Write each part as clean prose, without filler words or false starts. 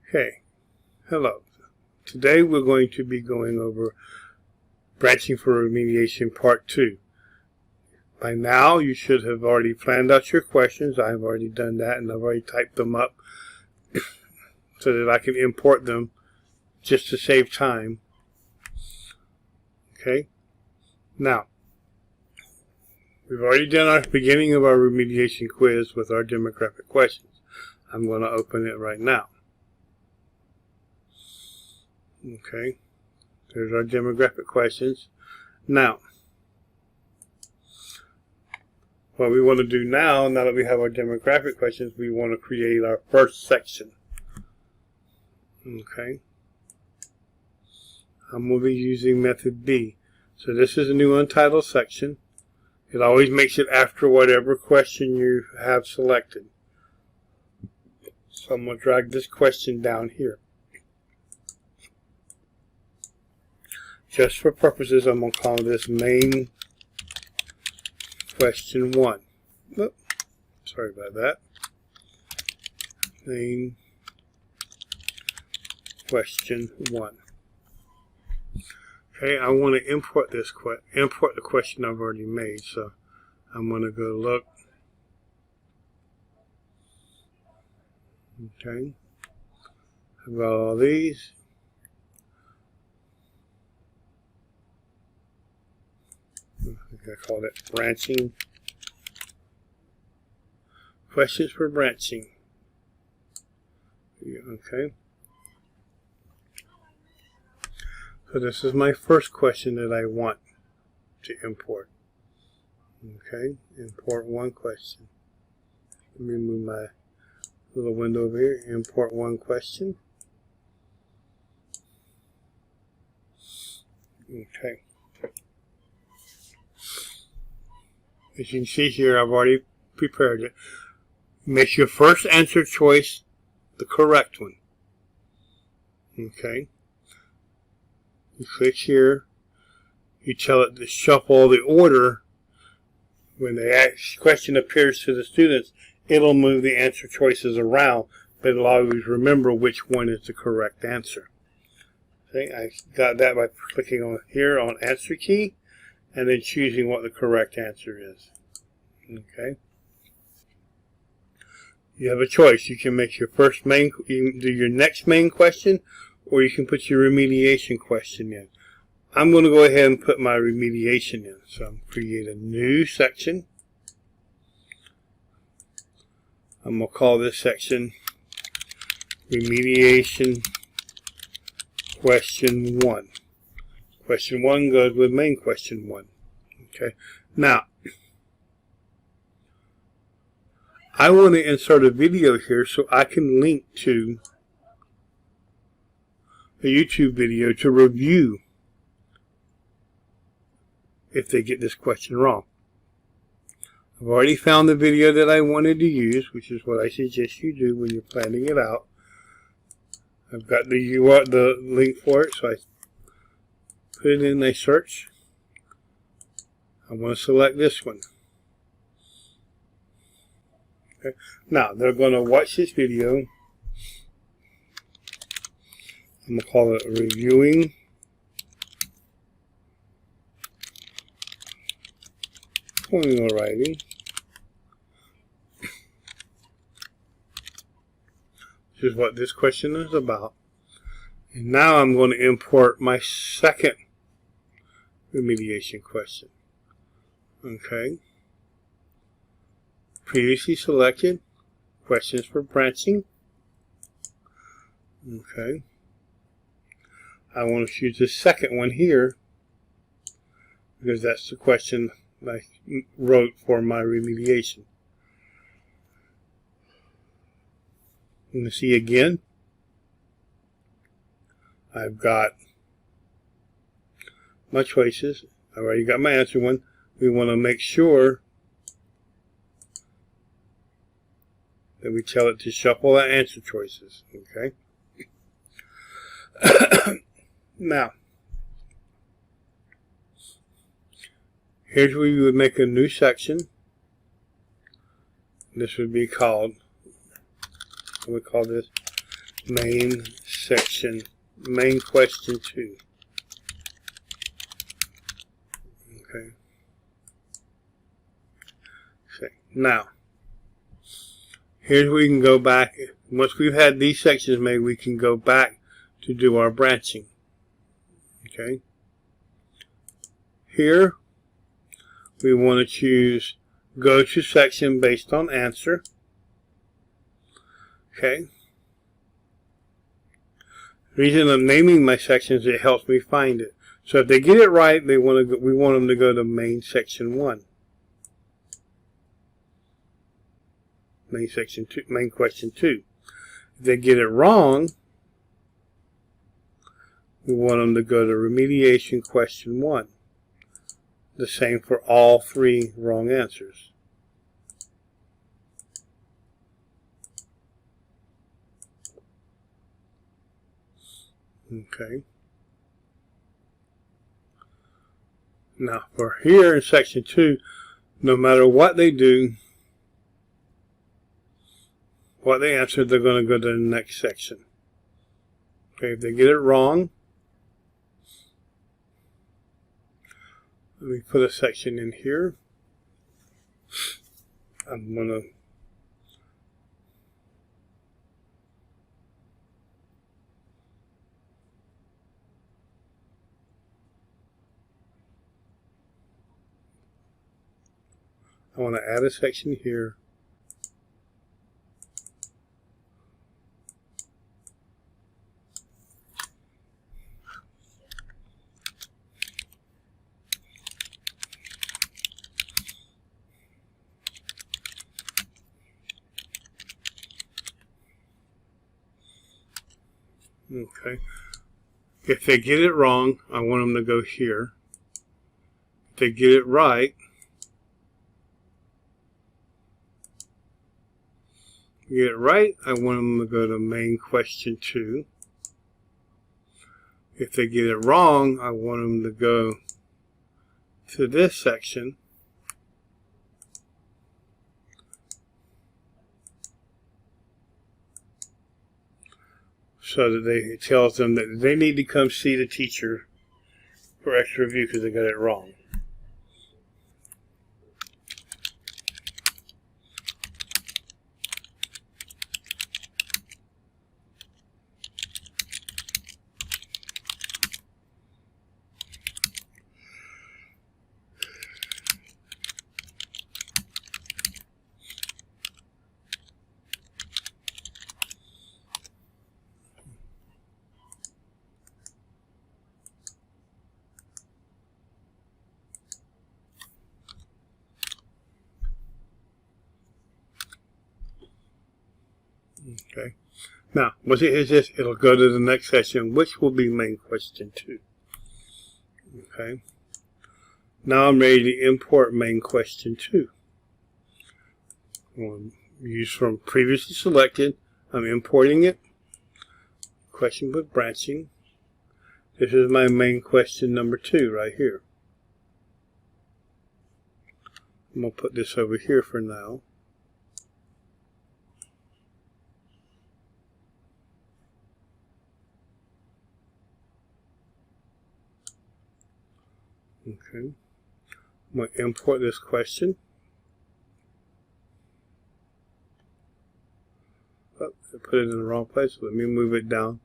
Okay, hello. Today we're going to be going over branching for remediation part 2. By now you should have already planned out your questions. I've already done that and I've already typed them up so that I can import them just to save time. Okay, now we've already done our beginning of our remediation quiz with our demographic questions. I'm going to open it right now. Okay, there's our demographic questions. Now, what we want to do now that we have our demographic questions, we want to create our first section. Okay, I'm going to be using method B. So this is a new untitled section. It always makes it after whatever question you have selected. So I'm going to drag this question down here. Just for purposes, I'm going to call this main question 1. Oh, sorry about that. Main question 1. Okay, I want to import this import the question I've already made. So I'm going to go look. Okay, I've got all these. I call it branching. Questions for branching. Okay. So this is my first question that I want to import. Okay, import one question. Let me move my little window over here. Import one question. Okay. As you can see here, I've already prepared it. Make your first answer choice the correct one. Okay. You click here. You tell it to shuffle the order. When the question appears to the students, it'll move the answer choices around, but it'll always remember which one is the correct answer. Okay, I got that by clicking on here on answer key and then choosing what the correct answer is. Okay. You have a choice. You can make your first main, you can do your next main question, or you can put your remediation question in. I'm going to go ahead and put my remediation in. So I'm create a new section. I'm going to call this section Remediation Question 1. Question 1 goes with main question 1. Okay. Now, I want to insert a video here so I can link to a YouTube video to review if they get this question wrong. I've already found the video that I wanted to use, which is what I suggest you do when you're planning it out. I've got the link for it, so I put it in a search. I want to select this one. Okay. Now, they're going to watch this video. I'm going to call it Reviewing Formula Writing. This is what this question is about. And now I'm going to import my second remediation question. Okay. Previously selected. Questions for branching. Okay. I want to choose the second one here because that's the question I wrote for my remediation. I'm going to see again. I've got my choices. I've already got my answer one. We want to make sure Then we tell it to shuffle the answer choices. Okay. Now, here's where we would make a new section. This would be called, we call this main section, main question 2. Okay. Now, here's where we can go back. Once we've had these sections made, we can go back to do our branching. Okay. Here, we want to choose go to section based on answer. Okay. The reason I'm naming my sections, it helps me find it. So if they get it right, we want them to go to main section 1. Main section 2, main question 2. If they get it wrong, we want them to go to remediation question 1. The same for all 3 wrong answers. Okay. Now for here in section 2, no matter what they do, what they answered, they're going to go to the next section. Okay, if they get it wrong, let me put a section in here. I'm going to add a section here. Okay. If they get it wrong, I want them to go here. If they get it right, I want them to go to main question 2. If they get it wrong, I want them to go to this section. So that it tells them that they need to come see the teacher for extra review because they got it wrong. Okay. Now, once it hits this, it'll go to the next section, which will be main question 2. Okay. Now I'm ready to import main question 2. Use from previously selected. I'm importing it. Question with branching. This is my main question number 2 right here. I'm going to put this over here for now. Okay. I'm going to import this question. Oh, I put it in the wrong place. Let me move it down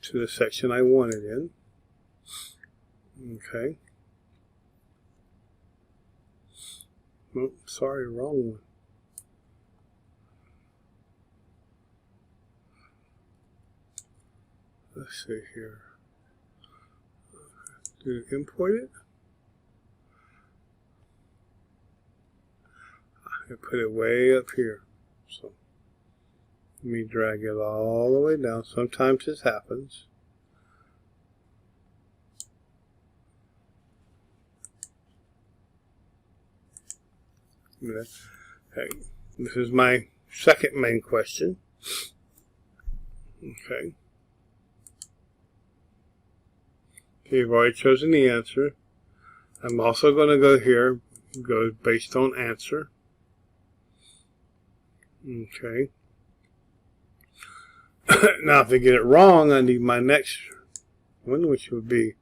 to the section I want it in. Okay. Oh, sorry, wrong one. Let's see here. Did it import it? I put it way up here. So let me drag it all the way down. Sometimes this happens. Okay. This is my second main question. Okay. You've already chosen the answer. I'm also going to go here, go based on answer. Okay. Now, if I get it wrong, I need my next one, which would be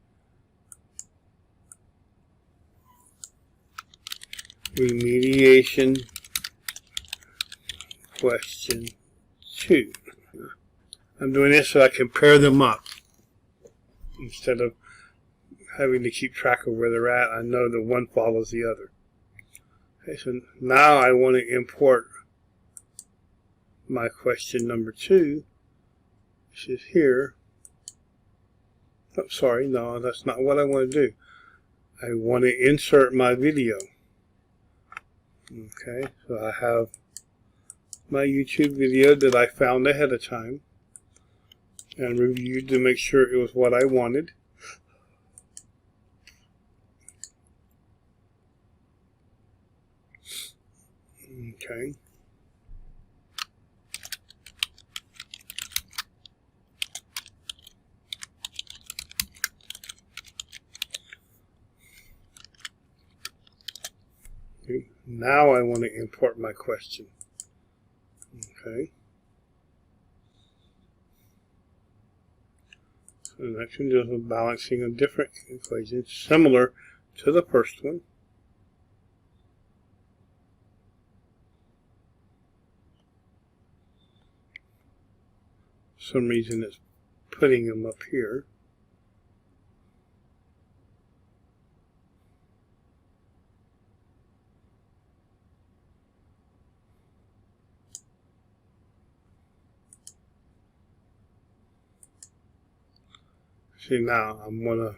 remediation question 2. I'm doing this so I can pair them up instead of having to keep track of where they're at. I know that one follows the other. Okay, so now I want to import my question number 2, which is here. Oh, sorry, no, that's not what I want to do. I want to insert my video. Okay, so I have my YouTube video that I found ahead of time and reviewed to make sure it was what I wanted. Okay. Now I want to import my question. Okay. So the next one deals with balancing of different equations similar to the first one. For some reason it's putting them up here. See, now I'm going to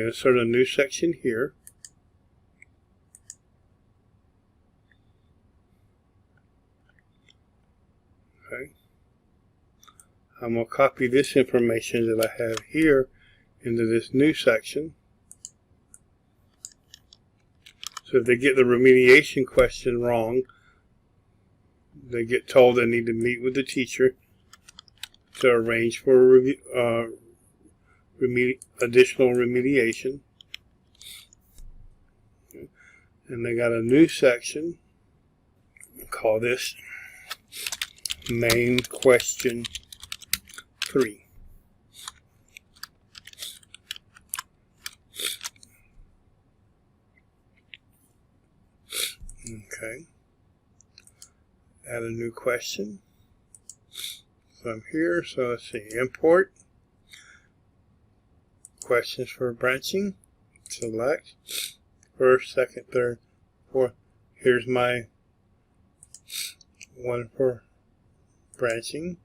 insert a new section here. Okay. I'm going to copy this information that I have here into this new section. So if they get the remediation question wrong, they get told they need to meet with the teacher to arrange for additional remediation. And they got a new section. Call this main question 3. Okay. Add a new question. So I'm here, so let's see, import. Questions for branching. Select. First, second, third, fourth. Here's my one for branching.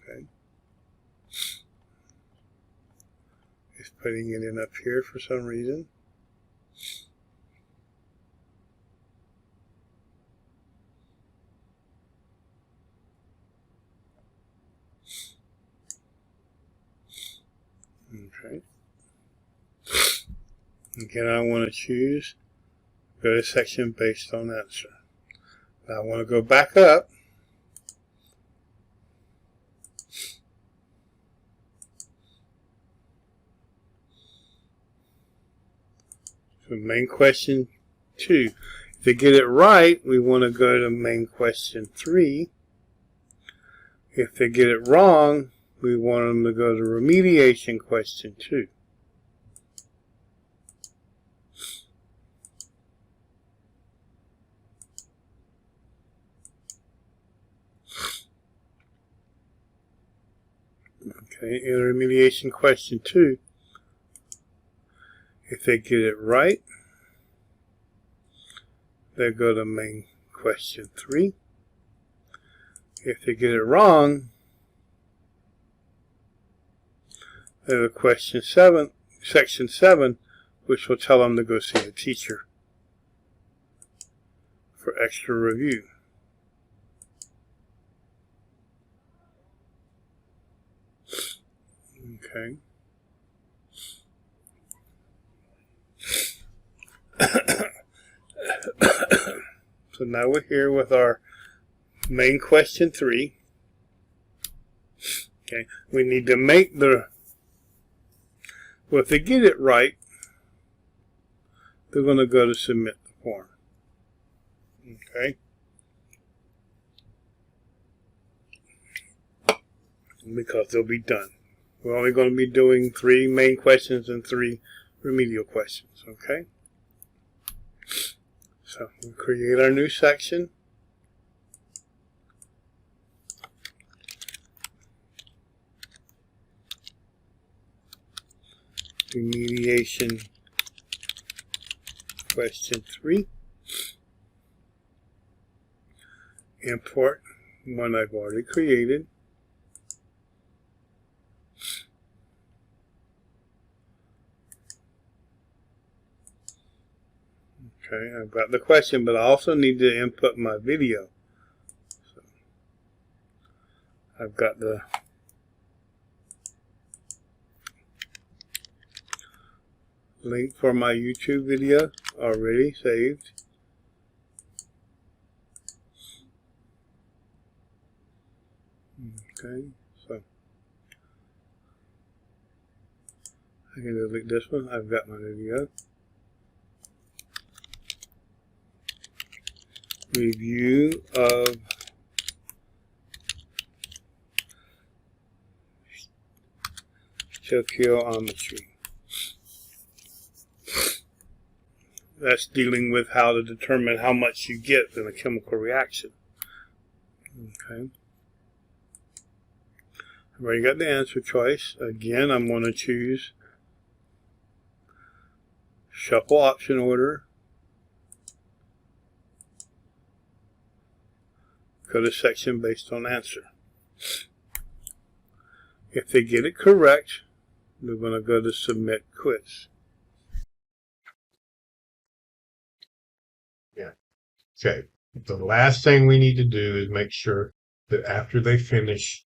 Okay. It's putting it in up here for some reason. Okay. Again, I want to choose go to section based on answer. Now I want to go back up. So main question 2. If they get it right, we want to go to main question 3. If they get it wrong, we want them to go to remediation question 2. Okay, in remediation question 2, if they get it right, they go to main question 3. If they get it wrong, they go to section 7, which will tell them to go see the teacher for extra review. Okay. So now we're here with our main question 3. Okay. We need to make well, if they get it right, they're going to go to submit the form. Okay. Because they'll be done. We're only going to be doing 3 main questions and 3 remedial questions. Okay. So we'll create our new section. Remediation question 3. Import one I've already created. Okay, I've got the question, but I also need to input my video. So I've got the link for my YouTube video already saved. Okay, so I can delete this one. I've got my video. Review of stoichiometry. That's dealing with how to determine how much you get in a chemical reaction. Okay. I've already got the answer choice. Again, I'm going to choose shuffle option order. Go to section based on answer. If they get it correct, we're going to go to submit quiz. Yeah. Okay. The last thing we need to do is make sure that after they finish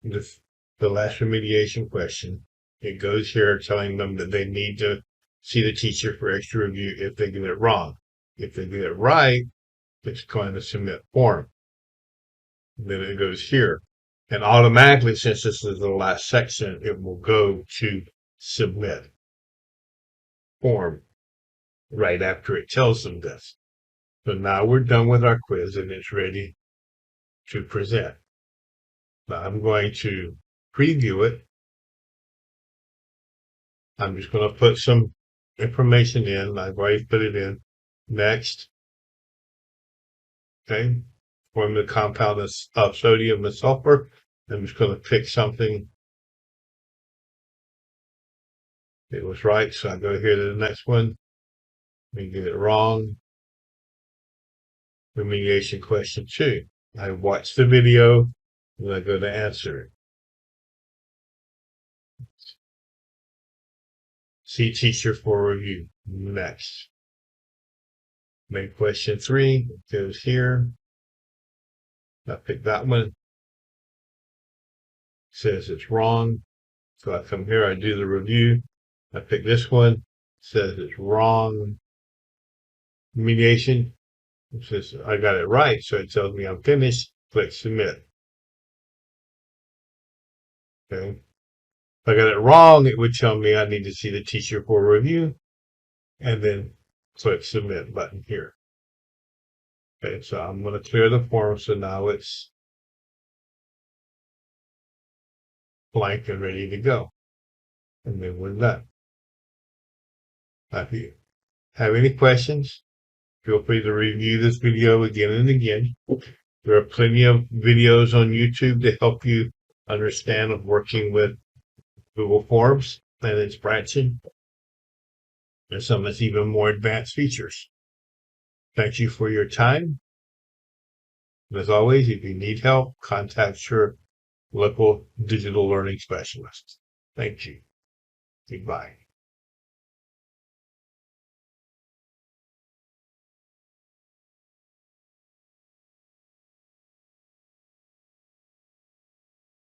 the last remediation question, it goes here telling them that they need to see the teacher for extra review if they get it wrong. If they get it right, it's going to submit form. Then it goes here. And automatically, since this is the last section, it will go to submit form right after it tells them this. So now we're done with our quiz and it's ready to present. Now I'm going to preview it. I'm just going to put some information in. I've already put it in. Next. Okay. Form the compound of sodium and sulfur. I'm just going to pick something. It was right, so I go here to the next one. We get it wrong. Remediation question 2. I watch the video and I go to answer it. See teacher for review. Next. Main question 3 goes here. I pick that one. It says it's wrong. So I come here, I do the review. I pick this one. It says it's wrong. Remediation. It says I got it right, so it tells me I'm finished. Click submit. Okay. If I got it wrong, it would tell me I need to see the teacher for review, and then click submit button here. Okay, so I'm going to clear the form, so now it's blank and ready to go. And then we're done. If you have any questions, feel free to review this video again and again. There are plenty of videos on YouTube to help you understand working with Google Forms and its branching. There's some that's even more advanced features. Thank you for your time. And as always, if you need help, contact your local digital learning specialist. Thank you. Goodbye.